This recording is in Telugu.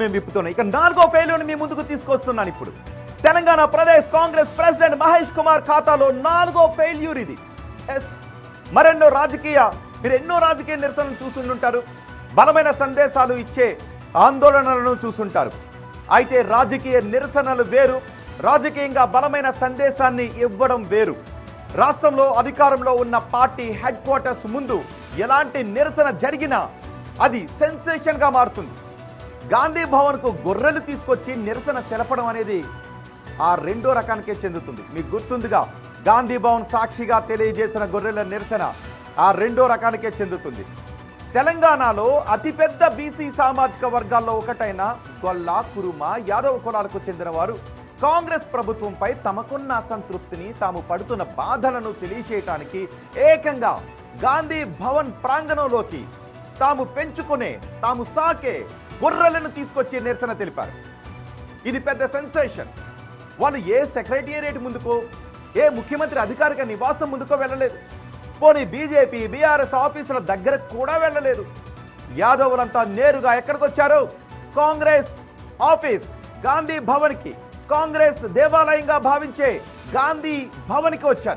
మేము విప్పుతున్నాం. ఇక 4వ ఫెయిల్యూర్ని మీ ముందుకు తీసుకొస్తున్నాను. ఇప్పుడు తెలంగాణ ప్రదేశ్ కాంగ్రెస్ ప్రెసిడెంట్ మహేష్ కుమార్ ఖాతాలో 4వ ఫెయిల్యూర్ ఇది. మీరు ఎన్నో రాజకీయ నిరసనలు చూసుంటారు, బలమైన సందేశాలు ఇచ్చే ఆందోళనలను చూసుంటారు. అయితే రాజకీయ నిరసనలు వేరు, రాజకీయంగా బలమైన సందేశాన్ని ఇవ్వడం వేరు. రాష్ట్రంలో అధికారంలో ఉన్న పార్టీ హెడ్ క్వార్టర్స్ ముందు ఎలాంటి నిరసన జరిగినా అది సెన్సేషన్గా మారుతుంది. గాంధీ భవన్కు గొర్రెలు తీసుకొచ్చి నిరసన తెలపడం అనేది ఆ రెండో రకానికే చెందుతుంది. మీకు గుర్తుందిగా, గాంధీ భవన్ సాక్షిగా తెలియజేసిన గొర్రెల నిరసన ఆ రెండో రకానికే చెందుతుంది. తెలంగాణలో అతిపెద్ద బీసీ సామాజిక వర్గాల్లో ఒకటైన గొల్ల, కురుమ, యాదవ కులాలకు చెందిన వారు కాంగ్రెస్ ప్రభుత్వంపై తమకున్న అసంతృప్తిని, తాము పడుతున్న బాధలను తెలియచేయటానికి ఏకంగా గాంధీ భవన్ ప్రాంగణంలోకి తాము పెంచుకునే, తాము సాకే గొర్రెలను తీసుకొచ్చి నిరసన తెలిపారు. ఇది పెద్ద సెన్సేషన్. వాళ్ళు ఏ సెక్రటేరియట్ ముందుకో, ఏ ముఖ్యమంత్రి అధికారిక నివాసం ముందుకో వెళ్ళలేదు. పోనీ బీజేపీ, బీఆర్ఎస్ ఆఫీసుల దగ్గరకు కూడా వెళ్ళలేదు. యాదవులంతా నేరుగా ఎక్కడికి వచ్చారు? కాంగ్రెస్ ఆఫీస్ గాంధీ భవన్కి, కాంగ్రెస్ దేవాలయంగా భావించే గాంధీ భవన్కి వచ్చారు.